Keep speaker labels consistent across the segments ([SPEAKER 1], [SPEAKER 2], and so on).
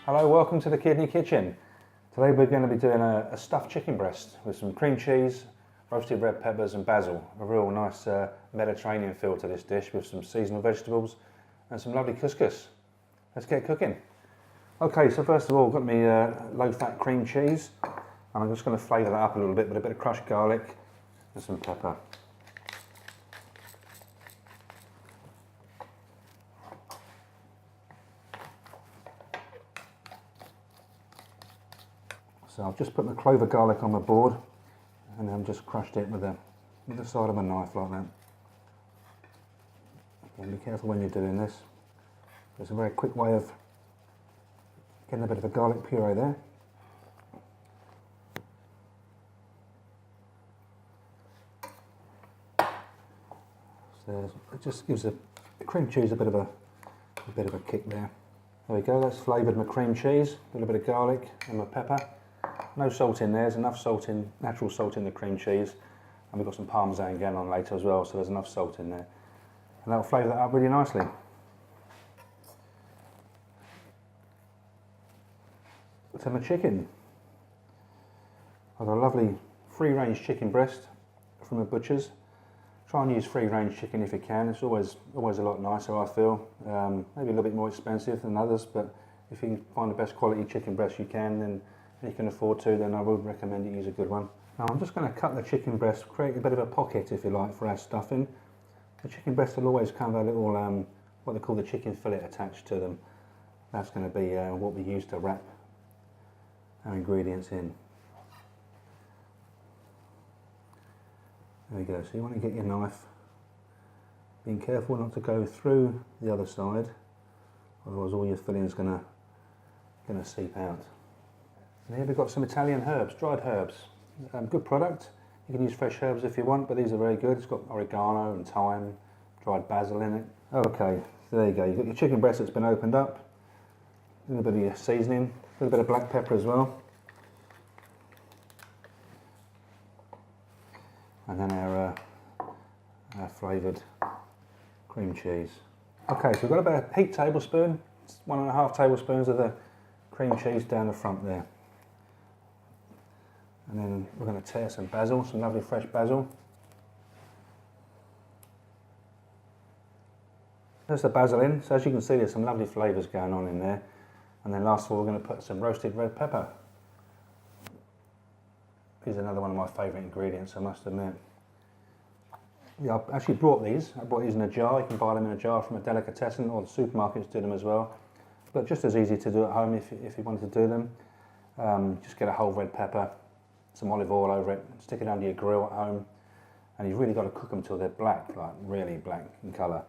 [SPEAKER 1] Hello, welcome to the Kidney Kitchen. Today we're going to be doing a stuffed chicken breast with some cream cheese, roasted red peppers and basil. A real nice Mediterranean feel to this dish with some seasonal vegetables and some lovely couscous. Let's get cooking. Okay, so first of all, I've got me low-fat cream cheese, and I'm just going to flavour that up a little bit with a bit of crushed garlic and some pepper. So I've just put the clove of garlic on the board and then just crushed it with the side of a knife like that. Again, be careful when you're doing this. It's a very quick way of getting a bit of a garlic puree there. So it just gives the cream cheese a bit of a kick there. There we go, that's flavoured my cream cheese, a little bit of garlic and my pepper. No salt in there, there's enough salt in, natural salt in the cream cheese, and we've got some parmesan going on later as well, so there's enough salt in there. And that'll flavour that up really nicely. So my chicken. I've got a lovely free-range chicken breast from the butcher's. Try and use free-range chicken if you can, it's always a lot nicer, I feel. Maybe a little bit more expensive than others, but if you can find the best quality chicken breast you can, then you can afford to, then I would recommend you use a good one. Now I'm just going to cut the chicken breast, create a bit of a pocket if you like for our stuffing. The chicken breast will always come with a little, what they call the chicken fillet attached to them. That's going to be what we use to wrap our ingredients in. There we go, so you want to get your knife, being careful not to go through the other side, otherwise all your filling is going to seep out. And here we've got some Italian herbs, dried herbs. Good product. You can use fresh herbs if you want, but these are very good. It's got oregano and thyme, dried basil in it. Okay, so there you go. You've got your chicken breast that's been opened up. A little bit of your seasoning, a little bit of black pepper as well. And then our flavoured cream cheese. Okay, so we've got about a heaped tablespoon, 1.5 tablespoons of the cream cheese down the front there. And then we're going to tear some basil, some lovely fresh basil. There's the basil in, so as you can see there's some lovely flavours going on in there. And then last of all we're going to put some roasted red pepper. These are another one of my favourite ingredients, I must admit. Yeah, I actually brought these. I brought these in a jar. You can buy them in a jar from a delicatessen, or the supermarkets do them as well. But just as easy to do at home if you wanted to do them. Just get a whole red pepper, some olive oil over it, stick it under your grill at home, and you've really got to cook them till they're black, like really black in colour.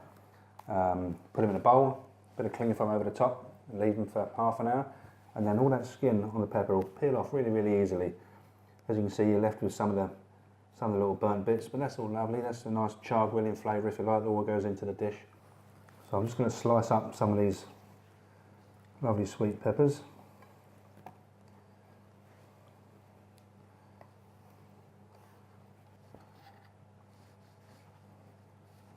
[SPEAKER 1] Put them in a bowl, bit of cling film over the top, and leave them for half an hour, and then all that skin on the pepper will peel off really, really easily. As you can see, you're left with some of the little burnt bits, but that's all lovely. That's a nice char grilling flavour, if you like, that all goes into the dish. So I'm just going to slice up some of these lovely sweet peppers.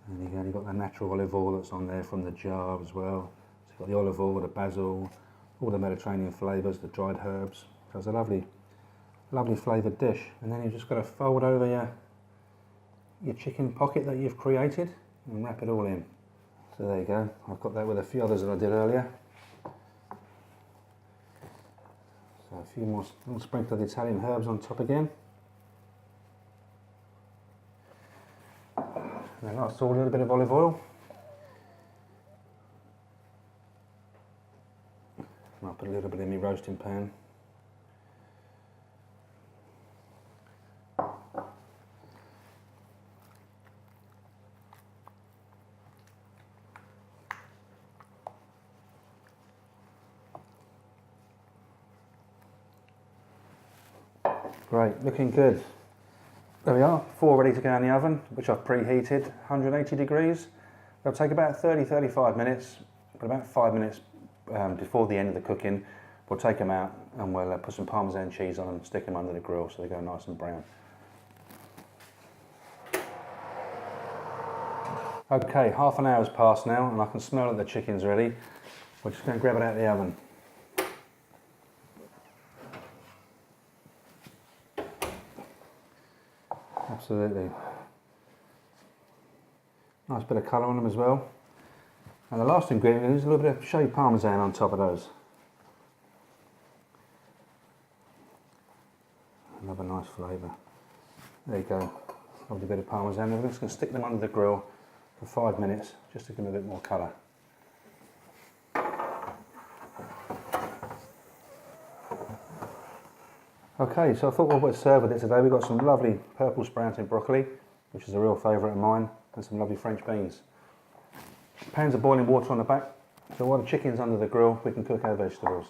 [SPEAKER 1] And again, you've got the natural olive oil that's on there from the jar as well. So you've got the olive oil, the basil, all the Mediterranean flavours, the dried herbs. So it's a lovely flavoured dish. And then you've just got to fold over your chicken pocket that you've created and wrap it all in. So there you go. I've got that with a few others that I did earlier. So a few more little sprinkle of the Italian herbs on top again. And then last of all, a little bit of olive oil. And I'll put a little bit in my roasting pan. Great, looking good. There we are, 4 ready to go in the oven, which I've preheated, 180 degrees. They'll take about 30-35 minutes, but about 5 minutes before the end of the cooking, we'll take them out and we'll put some Parmesan cheese on and stick them under the grill so they go nice and brown. Okay, half an hour's passed now and I can smell that the chicken's ready. We're just going to grab it out of the oven. Absolutely. Nice bit of colour on them as well. And the last ingredient is a little bit of shaved parmesan on top of those. Another nice flavour. There you go. Lovely bit of parmesan. We're just going to stick them under the grill for 5 minutes just to give them a bit more colour. Okay, so I thought what we'd serve with it today. We've got some lovely purple sprouting broccoli, which is a real favourite of mine, and some lovely French beans. Pans of boiling water on the back, so while the chicken's under the grill, we can cook our vegetables.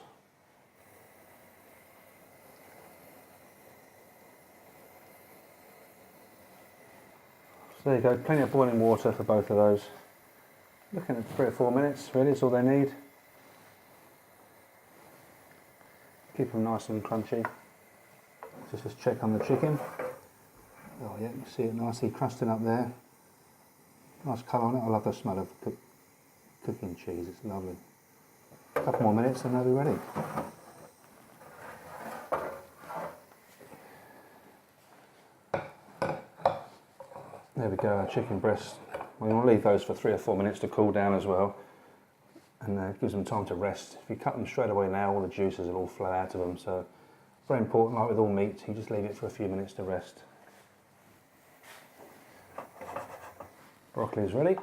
[SPEAKER 1] So there you go, plenty of boiling water for both of those. Looking at 3 or 4 minutes, really, is all they need. Keep them nice and crunchy. Just check on the chicken. Oh yeah, you can see it nicely crusting up there. Nice colour on it. I love the smell of cooking cheese, it's lovely. A couple more minutes and they'll be ready. There we go, our chicken breasts. We want to leave those for 3 or 4 minutes to cool down as well. And it gives them time to rest. If you cut them straight away now, all the juices will all flow out of them. So very important, like with all meat, you just leave it for a few minutes to rest. Broccoli is ready.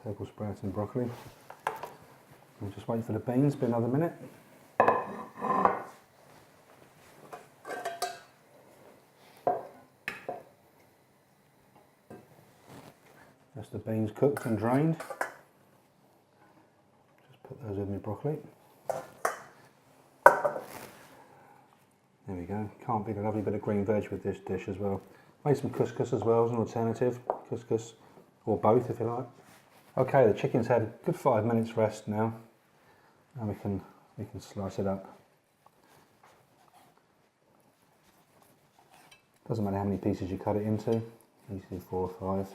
[SPEAKER 1] Purple sprouting broccoli. We'll just wait for the beans, be another minute. Just the beans cooked and drained. Just put those with my broccoli. There we go. Can't beat a lovely bit of green veg with this dish as well. Made some couscous as well as an alternative. Couscous, or both if you like. Okay, the chicken's had a good 5 minutes rest now. And we can slice it up. Doesn't matter how many pieces you cut it into. Easily 4 or 5.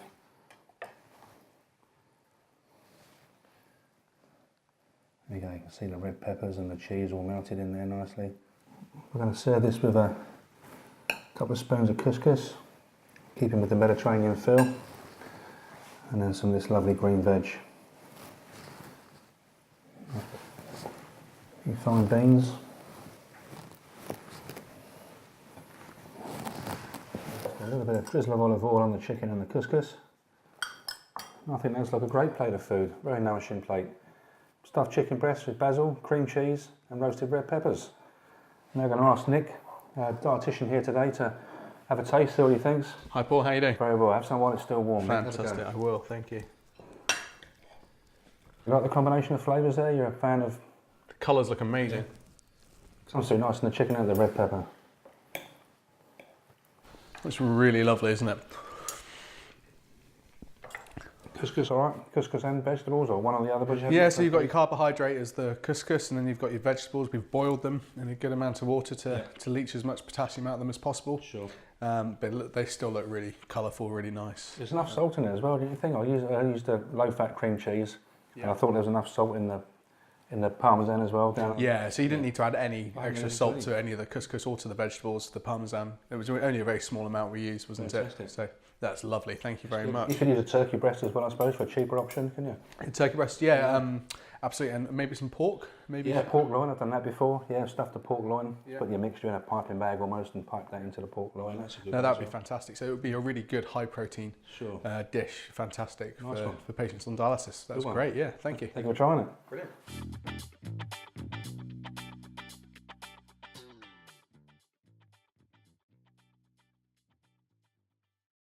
[SPEAKER 1] There you go, you can see the red peppers and the cheese all melted in there nicely. We're going to serve this with a couple of spoons of couscous, keeping with the Mediterranean feel, and then some of this lovely green veg. A few fine beans. A little bit of drizzle of olive oil on the chicken and the couscous. I think that's like a great plate of food, very nourishing plate. Stuffed chicken breast with basil, cream cheese and roasted red peppers. Now I'm going to ask Nick, our dietitian here today, to have a taste, see what he thinks.
[SPEAKER 2] Hi Paul, how you doing?
[SPEAKER 1] Very well, have some while it's still warm.
[SPEAKER 2] Fantastic, I will, thank you.
[SPEAKER 1] You like the combination of flavours there? You're a fan of...
[SPEAKER 2] The colours look amazing.
[SPEAKER 1] Yeah. Sounds so nice in the chicken and the red pepper.
[SPEAKER 2] It's really lovely, isn't it?
[SPEAKER 1] Couscous, all right? Couscous and vegetables, or one or the other?
[SPEAKER 2] Yeah, so you've got your carbohydrate as the couscous, and then you've got your vegetables. We've boiled them in a good amount of water to leach as much potassium out of them as possible.
[SPEAKER 1] Sure.
[SPEAKER 2] But look, they still look really colourful, really nice.
[SPEAKER 1] There's enough salt in it as well, do you think? I used a low-fat cream cheese, and I thought there was enough salt in the parmesan as well.
[SPEAKER 2] Yeah, so you didn't need to add any extra salt to any of the couscous or to the vegetables, the parmesan. It was only a very small amount we used, wasn't it? So that's lovely, thank you very much.
[SPEAKER 1] You could use a turkey breast as well, I suppose, for a cheaper option, can you?
[SPEAKER 2] A turkey breast, yeah, absolutely, and maybe some pork, maybe?
[SPEAKER 1] Yeah, pork loin, I've done that before. Yeah, stuff the pork loin, put your mixture in a piping bag almost and pipe that into the pork loin. That's a good
[SPEAKER 2] that would be fantastic. So it would be a really good high protein dish, fantastic
[SPEAKER 1] nice
[SPEAKER 2] for patients on dialysis. That's great, yeah, thank you.
[SPEAKER 1] Thank you for trying it.
[SPEAKER 2] Brilliant.